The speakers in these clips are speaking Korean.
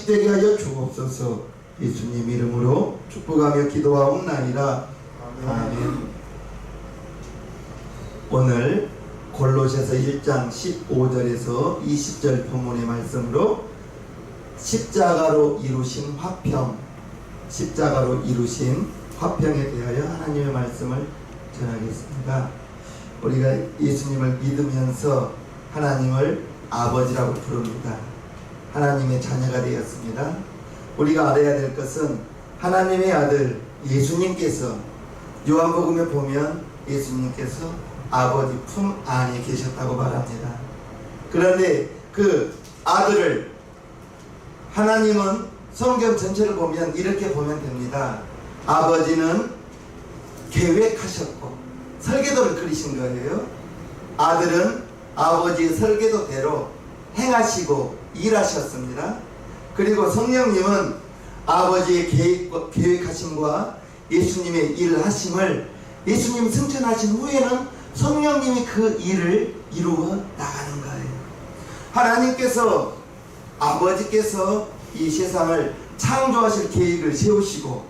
되게 하여 주옵소서. 예수님 이름으로 축복하며 기도하옵나이다. 아멘. 오늘 골로새서 1장 15절에서 20절 본문의 말씀으로 십자가로 이루신 화평, 십자가로 이루신 화평에 대하여 하나님의 말씀을 전하겠습니다. 우리가 예수님을 믿으면서 하나님을 아버지라고 부릅니다. 하나님의 자녀가 되었습니다. 우리가 알아야 될 것은 하나님의 아들 예수님께서 요한복음에 보면 예수님께서 아버지 품 안에 계셨다고 말합니다. 그런데 그 아들을 하나님은 성경 전체를 보면 이렇게 보면 됩니다. 아버지는 계획하셨고 설계도를 그리신 거예요. 아들은 아버지의 설계도대로 행하시고 일하셨습니다. 그리고 성령님은 아버지의 계획하심과 예수님의 일하심을 예수님이 승천하신 후에는 성령님이 그 일을 이루어 나가는 거예요. 하나님께서 아버지께서 이 세상을 창조하실 계획을 세우시고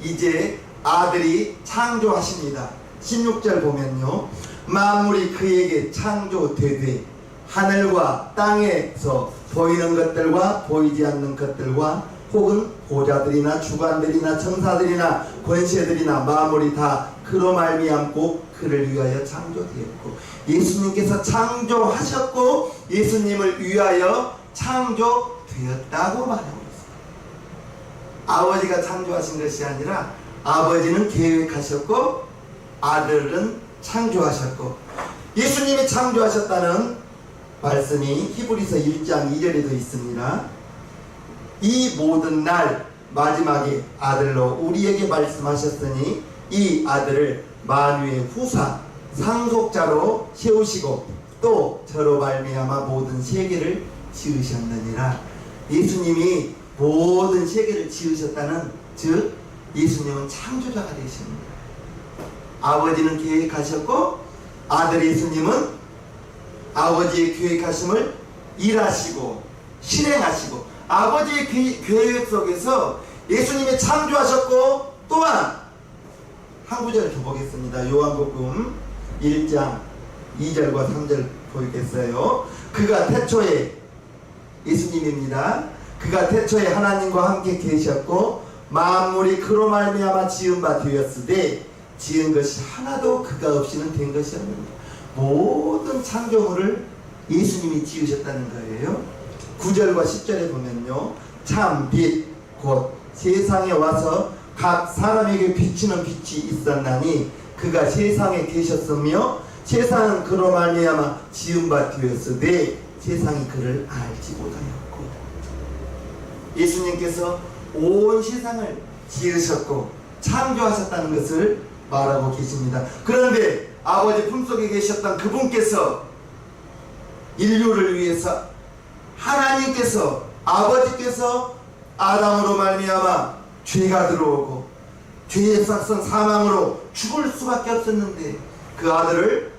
이제 아들이 창조하십니다. 16절 보면요, 만물이 그에게 창조되되 하늘과 땅에서 보이는 것들과 보이지 않는 것들과 혹은 보좌들이나 주관들이나 천사들이나 권세들이나 만물이 다 그로 말미암고 그를 위하여 창조되었고, 예수님께서 창조하셨고 예수님을 위하여 창조되었다고 말하고 있습니다. 아버지가 창조하신 것이 아니라 아버지는 계획하셨고 아들은 창조하셨고, 예수님이 창조하셨다는 말씀이 히브리서 1장 2절에도 있습니다. 이 모든 날 마지막에 아들로 우리에게 말씀하셨으니 이 아들을 만유의 후사 상속자로 세우시고 또 저로 말미암아 모든 세계를 지으셨느니라. 예수님이 모든 세계를 지으셨다는, 즉 예수님은 창조자가 되십니다. 아버지는 계획하셨고 아들 예수님은 아버지의 계획하심을 일하시고 실행하시고, 아버지의 계획 속에서 예수님이 창조하셨고, 또한 한 구절을 더 보겠습니다. 요한복음 1장 2절과 3절 보겠어요. 그가 태초에, 예수님입니다. 그가 태초에 하나님과 함께 계셨고 만물이 그로 말미암아 지은 바 되었으되 지은 것이 하나도 그가 없이는 된 것이 없느니라. 모든 창조물을 예수님이 지으셨다는 거예요. 9절과 10절에 보면요, 참 빛 곧 세상에 와서 각 사람에게 비치는 빛이 있었나니 그가 세상에 계셨으며 세상은 그로 말미암아 지은 바 되었으되 세상이 그를 알지 못하였고, 예수님께서 온 세상을 지으셨고 창조하셨다는 것을 말하고 계십니다. 그런데 아버지 품속에 계셨던 그분께서 인류를 위해서 하나님께서, 아버지께서 아담으로 말미암아 죄가 들어오고 죄의 싹선 사망으로 죽을 수밖에 없었는데 그 아들을,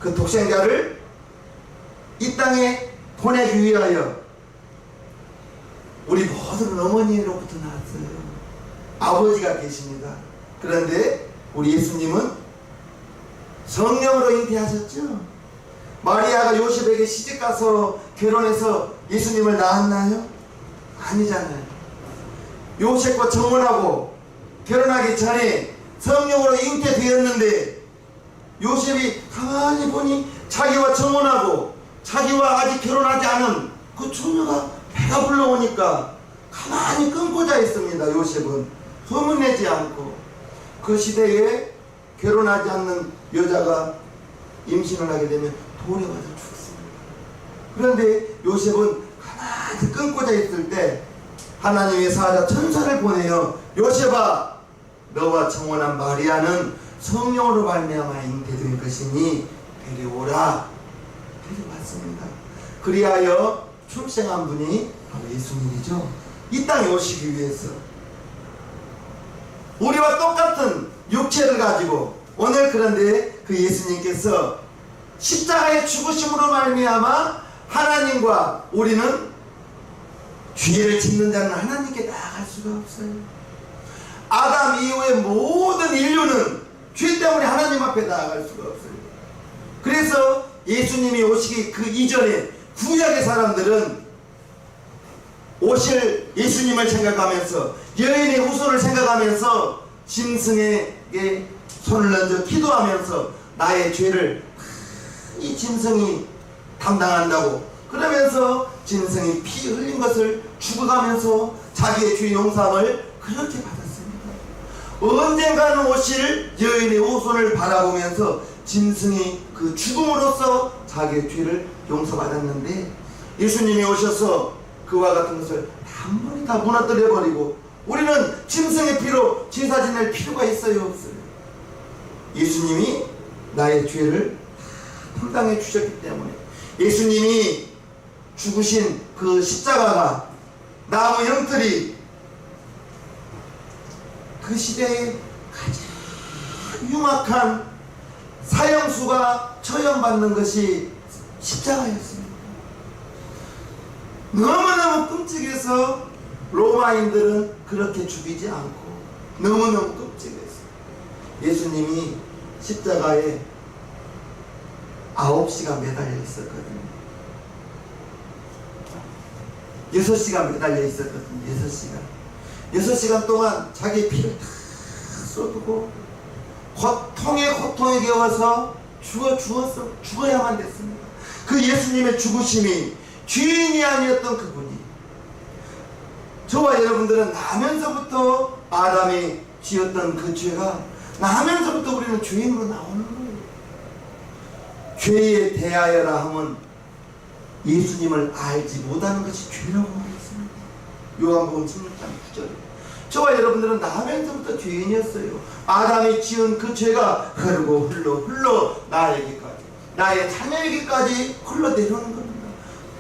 그 독생자를 이 땅에 보내기 위하여 우리 모든 어머니로부터 나왔어요. 아버지가 계십니다. 그런데 우리 예수님은 성령으로 잉태하셨죠. 마리아가 요셉에게 시집가서 결혼해서 예수님을 낳았나요? 아니잖아요. 요셉과 정혼하고 결혼하기 전에 성령으로 잉태되었는데 요셉이 가만히 보니 자기와 정혼하고 자기와 아직 결혼하지 않은 그 처녀가 배가 불러오니까 가만히 끊고 자 있습니다. 요셉은 소문내지 않고. 그 시대에 결혼하지 않는 여자가 임신을 하게 되면 돌에 맞아 죽습니다. 그런데 요셉은 가만히 끊고 자 있을 때 하나님의 사자 천사를 보내요. 요셉아, 너와 청혼한 마리아는 성령으로 말미암아 잉태된 것이니 데려오라. 데려왔습니다. 그리하여 출생한 분이 바로 예수님이죠. 이 땅에 오시기 위해서 우리와 똑같은 육체를 가지고 오늘, 그런데 그 예수님께서 십자가의 죽으심으로 말미암아 하나님과 우리는 죄를 짓는 자는 하나님께 나아갈 수가 없어요. 아담 이후의 모든 인류는 죄 때문에 하나님 앞에 나아갈 수가 없어요. 그래서 예수님이 오시기 그 이전에 구약의 사람들은 오실 예수님을 생각하면서 여인의 후손을 생각하면서 짐승에게 손을 얹어 기도하면서 나의 죄를 이 짐승이 담당한다고 그러면서 짐승이 피 흘린 것을 죽어가면서 자기의 죄 용서함을 그렇게 받았습니다. 언젠가는 오실 여인의 후손을 바라보면서 짐승이 그 죽음으로써 자기의 죄를 용서받았는데 예수님이 오셔서 그와 같은 것을 단번에 다 무너뜨려버리고 우리는 짐승의 피로 제사 지낼 필요가 있어요 없어요? 예수님이 나의 죄를 다 담당해 주셨기 때문에 예수님이 죽으신 그 십자가가 나무 형틀이 그 시대에 가장 흉악한 사형수가 처형받는 것이 십자가였습니다. 너무너무 끔찍해서 로마인들은 그렇게 죽이지 않고 너무너무 끔찍했어요. 예수님이 십자가에 9시간 매달려 있었거든요. 6시간 매달려 있었거든요. 6시간. 6시간 동안 자기 피를 다 쏟고 고통에 겨워서 죽어야만 됐습니다. 그 예수님의 죽으심이 죄인이 아니었던 그분이 저와 여러분들은 나면서부터 아담이 지었던 그 죄가 나면서부터 우리는 죄인으로 나오는 거예요. 죄에 대하여라 하면 예수님을 알지 못하는 것이 죄라고 말했습니다. 요한복음 16장 9절. 저와 여러분들은 나면서부터 죄인이었어요. 아담이 지은 그 죄가 흐르고 흘러 나에게까지 나의 자녀에게까지 흘러내려오는 겁니다.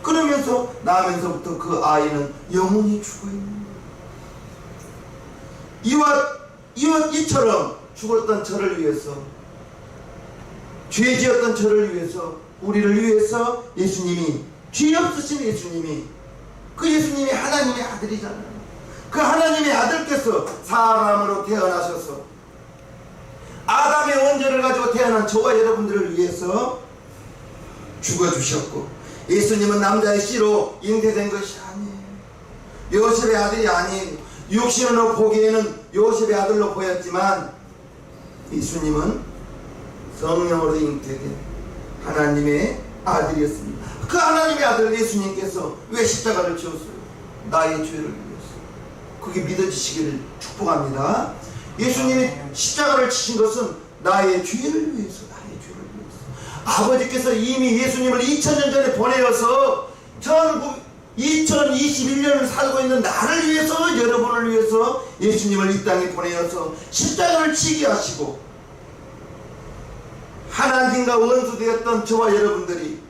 그러면서 나면서부터 그 아이는 영원히 죽어있는 거예요. 이처럼 죽었던 저를 위해서 죄 지었던 저를 위해서 우리를 위해서 예수님이 죄 없으신 예수님이 그 예수님이 하나님의 아들이잖아요. 그 하나님의 아들께서 사람으로 태어나셔서 아담의 원죄를 가지고 태어난 저와 여러분들을 위해서 죽어주셨고 예수님은 남자의 씨로 잉태된 것이 아니에요. 요셉의 아들이 아니에요. 육신으로 보기에는 요셉의 아들로 보였지만 예수님은 성령으로 잉태된 하나님의 아들이었습니다. 그 하나님의 아들 예수님께서 왜 십자가를 지었어요? 나의 죄를 위해서. 그게 믿어지시기를 축복합니다. 예수님이 십자가를 치신 것은 나의 죄를 위해서, 나의 죄를 위해서. 아버지께서 이미 예수님을 2000년 전에 보내어서 2021년을 살고 있는 나를 위해서, 여러분을 위해서 예수님을 이 땅에 보내어서 십자가를 치게 하시고 하나님과 원수되었던 저와 여러분들이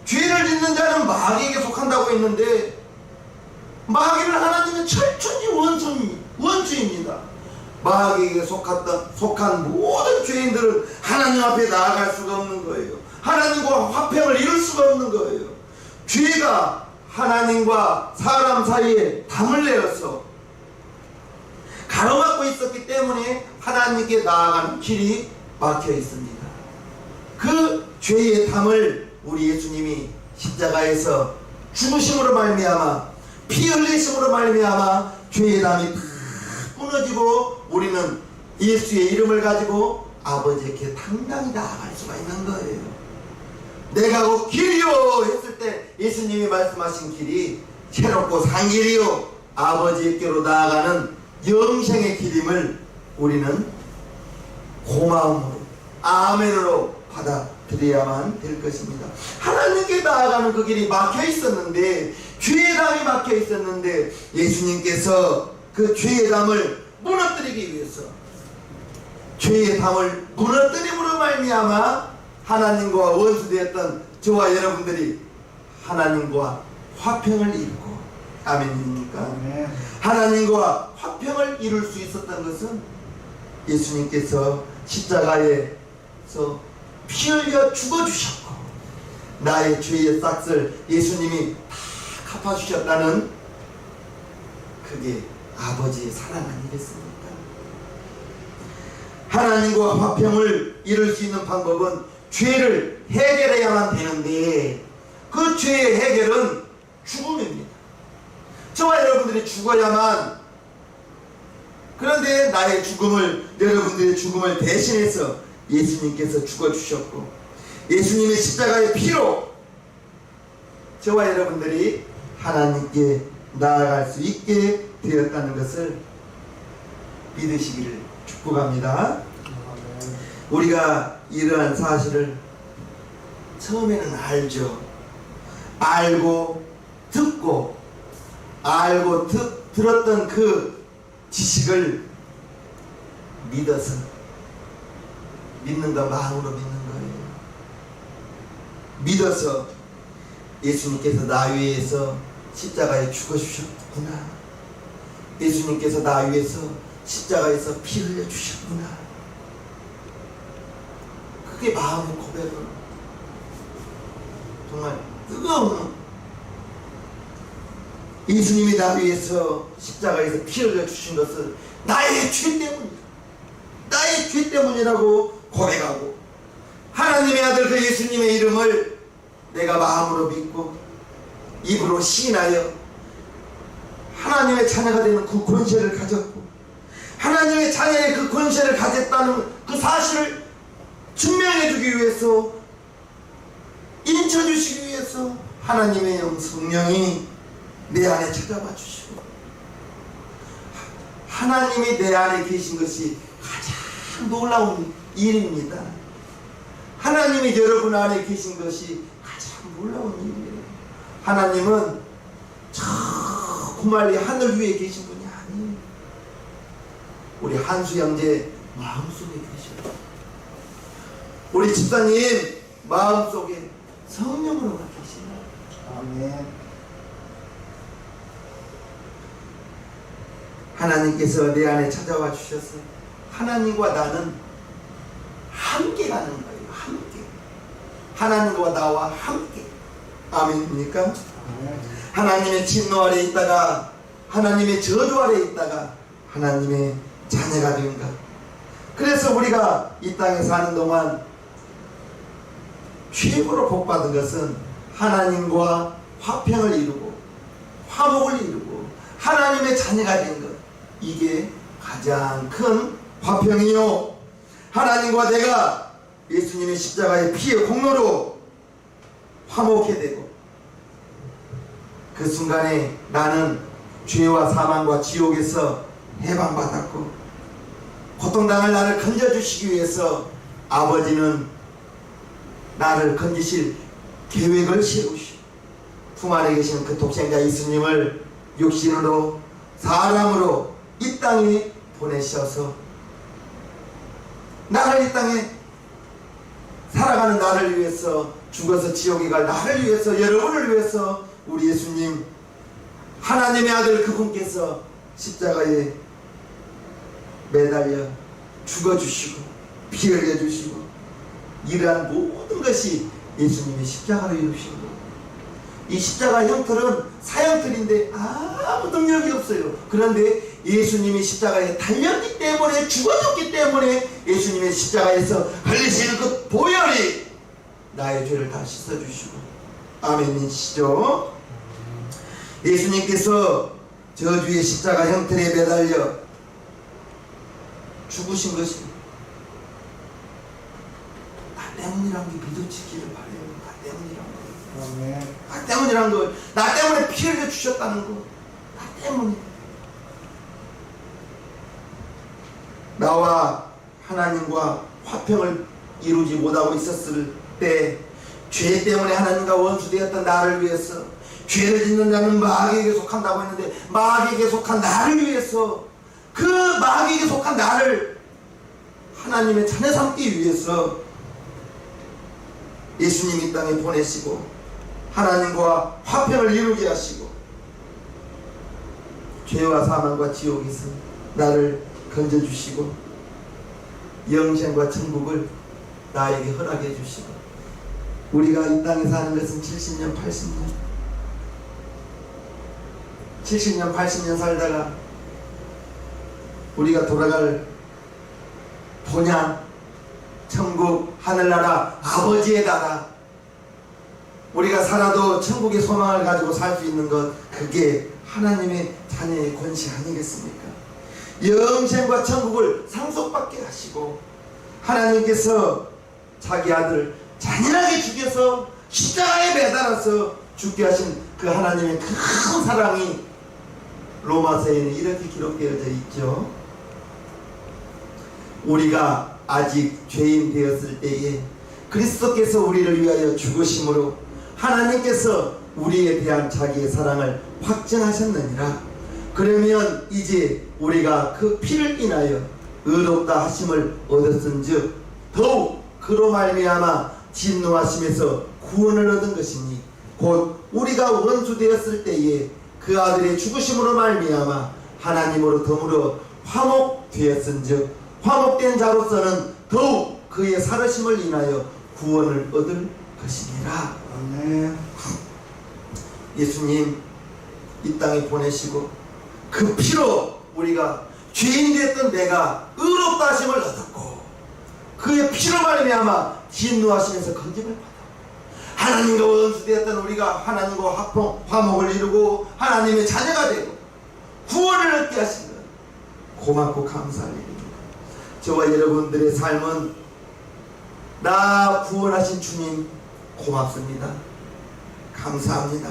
죄를 짓는 자는 마귀에게 속한다고 했는데 마귀는 하나님은 철저히 원수입니다. 마귀에게 속한 모든 죄인들은 하나님 앞에 나아갈 수가 없는 거예요. 하나님과 화평을 이룰 수가 없는 거예요. 죄가 하나님과 사람 사이에 담을 내어서 가로막고 있었기 때문에 하나님께 나아가는 길이 막혀 있습니다. 그 죄의 담을 우리 예수님이 십자가에서 죽으심으로 말미암아 피 흘리심으로 말미암아 죄의 담이 다 무너지고 우리는 예수의 이름을 가지고 아버지께 당당히 나아갈 수가 있는 거예요. 내가 곧 길이요 했을 때 예수님이 말씀하신 길이 새롭고 산 길이요 아버지께로 나아가는 영생의 길임을 우리는 고마움으로 아멘으로 받아들여야만 될 것입니다. 하나님께 나아가는 그 길이 막혀 있었는데 죄의 담이 막혀 있었는데 예수님께서 그 죄의 담을 무너뜨리기 위해서 죄의 담을 무너뜨림으로 말미암아 하나님과 원수되었던 저와 여러분들이 하나님과 화평을 이루고 아멘입니까? 네. 하나님과 화평을 이룰 수 있었던 것은 예수님께서 십자가에서 피 흘려 죽어주셨고 나의 죄의 싹을 예수님이 다 갚아주셨다는 그게 아버지의 사랑 아니겠습니까? 하나님과 화평을 이룰 수 있는 방법은 죄를 해결해야만 되는데 그 죄의 해결은 죽음입니다. 저와 여러분들이 죽어야만, 그런데 나의 죽음을, 여러분들의 죽음을 대신해서 예수님께서 죽어주셨고 예수님의 십자가의 피로 저와 여러분들이 하나님께 나아갈 수 있게 되었다는 것을 믿으시기를 축복합니다. 우리가 이러한 사실을 처음에는 알고 들었던 그 지식을 믿어서 믿는가, 마음으로 믿는 거예요. 믿어서 예수님께서 나 위해서 십자가에 죽어주셨구나, 예수님께서 나 위해서 십자가에서 피 흘려주셨구나, 그게 마음의 고백으로 정말 뜨거운, 예수님이 나 위해서 십자가에서 피 흘려주신 것은 나의 죄 때문이다, 나의 죄 때문이라고 고백하고 하나님의 아들 그 예수님의 이름을 내가 마음으로 믿고 입으로 시인하여 하나님의 자녀가 되는 그 권세를 가졌고 하나님의 자녀의 그 권세를 가졌다는 그 사실을 증명해 주기 위해서, 인쳐 주시기 위해서 하나님의 영 성령이 내 안에 찾아와 주시고, 하나님이 내 안에 계신 것이 가장 놀라운 일입니다. 하나님이 여러분 안에 계신 것이 가장 놀라운 일이에요. 하나님은 저 구말리 하늘 위에 계신 분이 아니에요. 우리 한수 형제 마음속에 계셔요. 우리 집사님 마음속에 성령으로 계시나요? 아멘. 하나님께서 내 안에 찾아와 주셔서 하나님과 나는 함께 가는 거예요. 함께. 하나님과 나와 함께. 아멘입니까? 하나님의 진노 아래 있다가 하나님의 저주 아래 있다가 하나님의 자녀가 된 것. 그래서 우리가 이 땅에 사는 동안 최고로 복받은 것은 하나님과 화평을 이루고 화목을 이루고 하나님의 자녀가 된 것. 이게 가장 큰 화평이요, 하나님과 내가 예수님의 십자가의 피의 공로로 화목해 되고 그 순간에 나는 죄와 사망과 지옥에서 해방받았고 고통당할 나를 건져주시기 위해서 아버지는 나를 건지실 계획을 세우시고 품 안에 계시는 그 독생자 예수님을 육신으로 사람으로 이 땅에 보내셔서 나를 이 땅에 살아가는 나를 위해서, 죽어서 지옥에 갈 나를 위해서, 여러분을 위해서 우리 예수님 하나님의 아들 그분께서 십자가에 매달려 죽어주시고 피 흘려주시고 이러한 모든 것이 예수님의 십자가로 이루신 거예요. 이 십자가 형틀은 사형틀인데 아무 능력이 없어요. 그런데 예수님이 십자가에 달렸기 때문에, 죽어졌기 때문에 예수님의 십자가에서 흘리시는 그 보혈이 나의 죄를 다 씻어주시고, 아멘이시죠? 예수님께서 저주의 십자가 형틀에 매달려 죽으신 것이 나 때문이란 게 믿어지기를 바래요. 나 때문이란 거. 나 때문이란 거, 나 때문에 피 흘려 주셨다는 거, 나 때문에. 나와 하나님과 화평을 이루지 못하고 있었을 때 죄 때문에 하나님과 원수되었던 나를 위해서, 죄를 짓는 자는 마귀에게 속한다고 했는데 마귀에게 속한 나를 위해서, 그 마귀에게 속한 나를 하나님의 자녀 삼기 위해서 예수님 이 땅에 보내시고 하나님과 화평을 이루게 하시고 죄와 사망과 지옥에서 나를 건져주시고 영생과 천국을 나에게 허락해 주시고, 우리가 이 땅에 사는 것은 70년, 80년, 70년 80년 살다가 우리가 돌아갈 본향 천국 하늘나라 아버지의 나라, 우리가 살아도 천국의 소망을 가지고 살 수 있는 것, 그게 하나님의 자녀의 권세 아니겠습니까? 영생과 천국을 상속받게 하시고 하나님께서 자기 아들 잔인하게 죽여서 십자가에 매달아서 죽게 하신 그 하나님의 큰 사랑이 로마서에는 이렇게 기록되어져 있죠. 우리가 아직 죄인 되었을 때에 그리스도께서 우리를 위하여 죽으심으로 하나님께서 우리에 대한 자기의 사랑을 확증하셨느니라. 그러면 이제 우리가 그 피를 인하여 의롭다 하심을 얻었은즉 더욱 그로 말미암아 진노하심에서 구원을 얻은 것이니 곧 우리가 원수 되었을 때에 그 아들의 죽으심으로 말미암아 하나님으로 더불어 화목되었은즉 화목된 자로서는 더욱 그의 살으심을 인하여 구원을 얻을 것이니라. 아멘. 예수님 이 땅에 보내시고 그 피로 우리가 죄인 됐던 내가 의롭다 하심을 얻었고 그의 피로 말미암아 진노하시면서 건짐을 받았고 하나님과 원수 되었던 우리가 하나님과 화목을 이루고 하나님의 자녀가 되고 구원을 얻게 하신 것 고맙고 감사할 일입니다. 저와 여러분들의 삶은 나 구원하신 주님 고맙습니다. 감사합니다.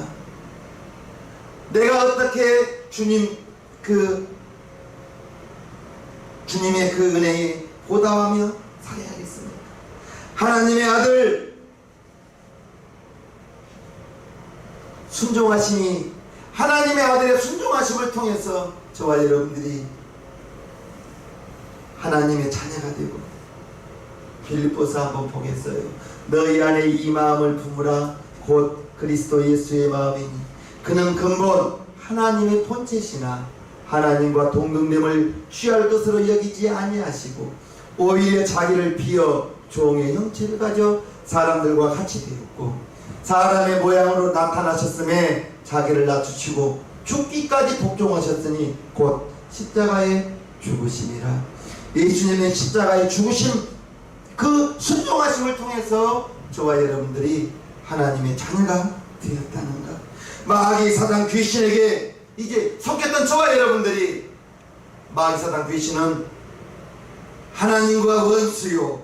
내가 어떻게 주님의 그 은혜에 보답하며 살아야 하겠습니까? 하나님의 아들 순종하심이 하나님의 아들의 순종하심을 통해서 저와 여러분들이 하나님의 자녀가 되고 빌립보서 한번 보겠어요. 너희 안에 이 마음을 품으라 곧 그리스도 예수의 마음이니 그는 근본 하나님의 본체시나 하나님과 동등됨을 취할 것으로 여기지 아니하시고 오히려 자기를 비어 종의 형체를 가져 사람들과 같이 되었고 사람의 모양으로 나타나셨음에 자기를 낮추시고 죽기까지 복종하셨으니 곧 십자가에 죽으심이라. 예수님의 십자가에 죽으심 그 순종하심을 통해서 저와 여러분들이 하나님의 자녀가 되었다는 것. 마귀 사단 귀신에게 이제 속했던 저와 여러분들이 마귀 사단 귀신은 하나님과 원수요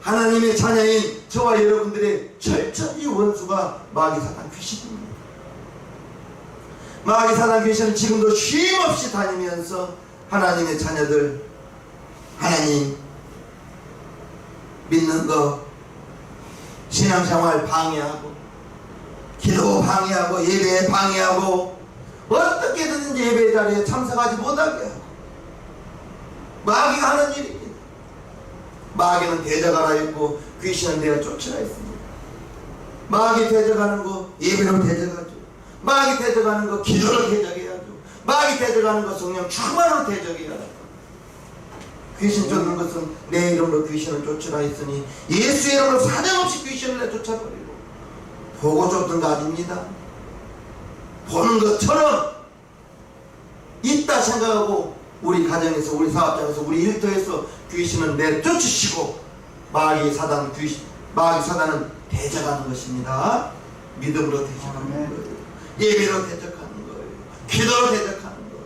하나님의 자녀인 저와 여러분들의 철저히 원수가 마귀 사단 귀신입니다. 마귀 사단 귀신은 지금도 쉼없이 다니면서 하나님의 자녀들 하나님 믿는 거 신앙생활 방해하고 기도 방해하고 예배 방해하고 어떻게든지 예배 자리에 참석하지 못하게 하고 마귀가 하는 일입니다. 마귀는 대적하라 했고 귀신은 내가 쫓으라 했습니다. 마귀 대적하는 거 예배로 대적하죠. 마귀 대적하는 거 기도로 대적해야죠. 마귀 대적하는 거 성령 충만으로 대적해야 하죠. 귀신 쫓는 것은 내 이름으로 귀신을 쫓으라 했으니 예수의 이름으로 사정없이 귀신을 내쫓아버리고 보고 쫓는 거 아닙니다. 보는 것처럼 있다 생각하고 우리 가정에서 우리 사업장에서 우리 일터에서 귀신을 내쫓으시고 마귀 사단은 대적하는 것입니다. 믿음으로 대적하는 거예요. 예배로 대적하는 거예요. 기도로 대적하는 거예요.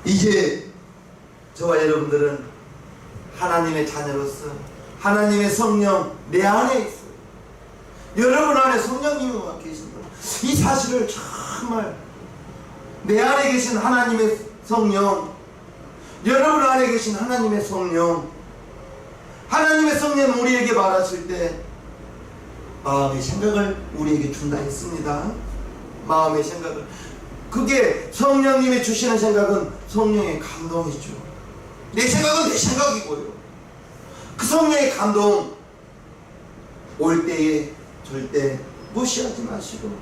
이제 저와 여러분들은 하나님의 자녀로서 하나님의 성령 내 안에 있어요. 여러분 안에 성령님이 와 계십니다. 이 사실을 정말 내 안에 계신 하나님의 성령, 여러분 안에 계신 하나님의 성령, 하나님의 성령은 우리에게 말하실 때 마음의 생각을 우리에게 준다 했습니다. 마음의 생각을. 그게 성령님이 주시는 생각은 성령의 감동이죠. 내 생각은 내 생각이고요. 그 성령의 감동 올 때에 절대 무시하지 마시고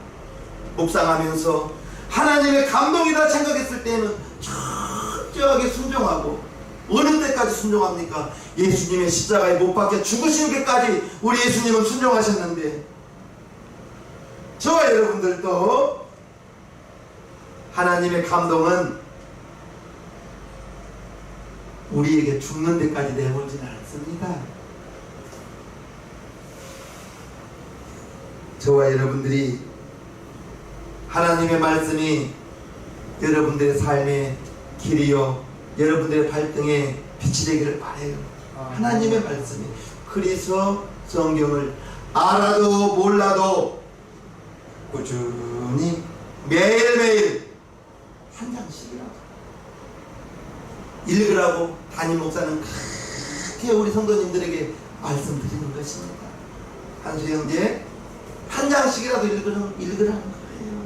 묵상하면서 하나님의 감동이다 생각했을 때는 철저하게 순종하고 어느 때까지 순종합니까? 예수님의 십자가에 못 박혀 죽으신 데까지 우리 예수님은 순종하셨는데 저와 여러분들도 하나님의 감동은 우리에게 죽는 데까지 내몰지는 않습니다. 저와 여러분들이 하나님의 말씀이 여러분들의 삶의 길이요 여러분들의 발등에 빛이 되기를 바라요. 하나님의 말씀이 그래서 성경을 알아도 몰라도 꾸준히 매일매일 한 장씩이라도 읽으라고 담임 목사는 그렇게 우리 성도님들에게 말씀드리는 것입니다. 한수 형제 한 장씩이라도 읽으라는 거예요.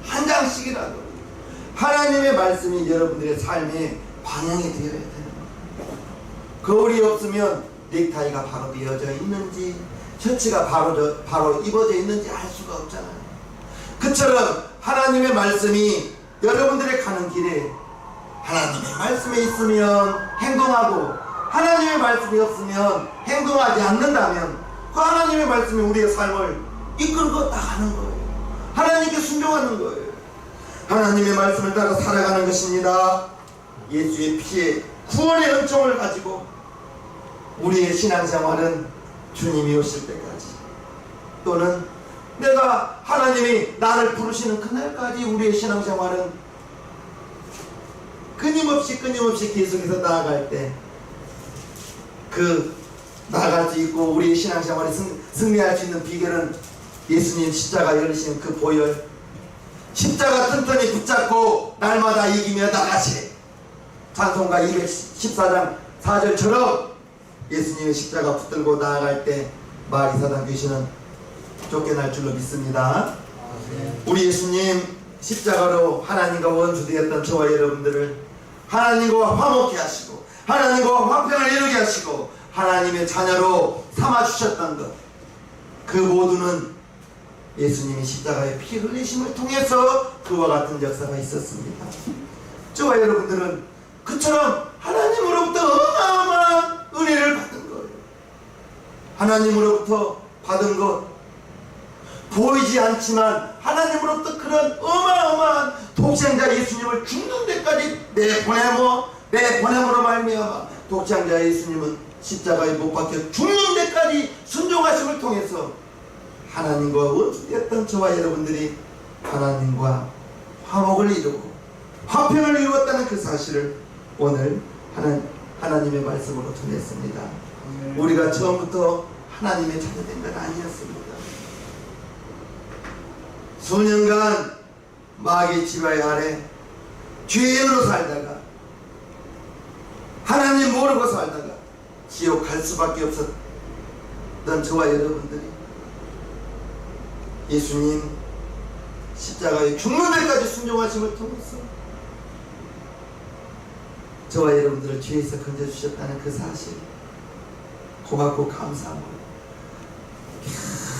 한 장씩이라도 하나님의 말씀이 여러분들의 삶의 방향이 되어야 되는 거예요. 거울이 없으면 넥타이가 바로 되어져 있는지 셔츠가 바로 입어져 있는지 알 수가 없잖아요. 그처럼 하나님의 말씀이 여러분들의 가는 길에 하나님의 말씀이 있으면 행동하고 하나님의 말씀이 없으면 행동하지 않는다면 그 하나님의 말씀이 우리의 삶을 이끌고 나가는 거예요. 하나님께 순종하는 거예요. 하나님의 말씀을 따라 살아가는 것입니다. 예수의 피에 구원의 은총을 가지고 우리의 신앙생활은 주님이 오실 때까지 또는 내가 하나님이 나를 부르시는 그날까지 우리의 신앙생활은 끊임없이 계속해서 나아갈 때 그 나아갈 수 있고 우리의 신앙생활에 승리할 수 있는 비결은 예수님 십자가 열리신 그 보혈 십자가 튼튼히 붙잡고 날마다 이기며 나가시 찬송가 214장 4절처럼 예수님의 십자가 붙들고 나아갈 때 마귀 사단 귀신은 쫓겨날 줄로 믿습니다. 우리 예수님 십자가로 하나님과 원수되었던 저와 여러분들을 하나님과 화목케 하시고 하나님과 화평을 이루게 하시고 하나님의 자녀로 삼아주셨던 것 그 모두는 예수님이 십자가의 피 흘리심을 통해서 그와 같은 역사가 있었습니다. 저와 여러분들은 그처럼 하나님으로부터 어마어마한 은혜를 받은 거예요. 하나님으로부터 받은 것 보이지 않지만 하나님으로부터 그런 어마어마한 독생자 예수님을 죽는 데까지 내보냄으로 말미암아 독생자 예수님은 십자가에 못 박혀 죽는 데까지 순종하심을 통해서 하나님과 원수되었던 저와 여러분들이 하나님과 화목을 이루고 화평을 이루었다는 그 사실을 오늘 하나님의 말씀으로 전했습니다. 우리가 처음부터 하나님의 자녀된 건 아니었습니다. 수년간 마귀 지배 아래 죄인으로 살다가 하나님 모르고 살다가 지옥 갈 수밖에 없었던 저와 여러분들이 예수님 십자가에 죽는 데까지 순종하심을 통해서 저와 여러분들을 죄에서 건져주셨다는 그 사실 고맙고 감사하고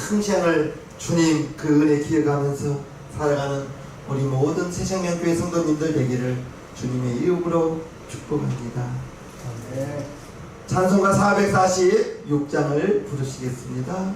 평생을 주님 그 은혜 기억하면서 살아가는 우리 모든 새생명교회 성도님들 되기를 주님의 이름으로 축복합니다. 찬송가 446장을 부르시겠습니다.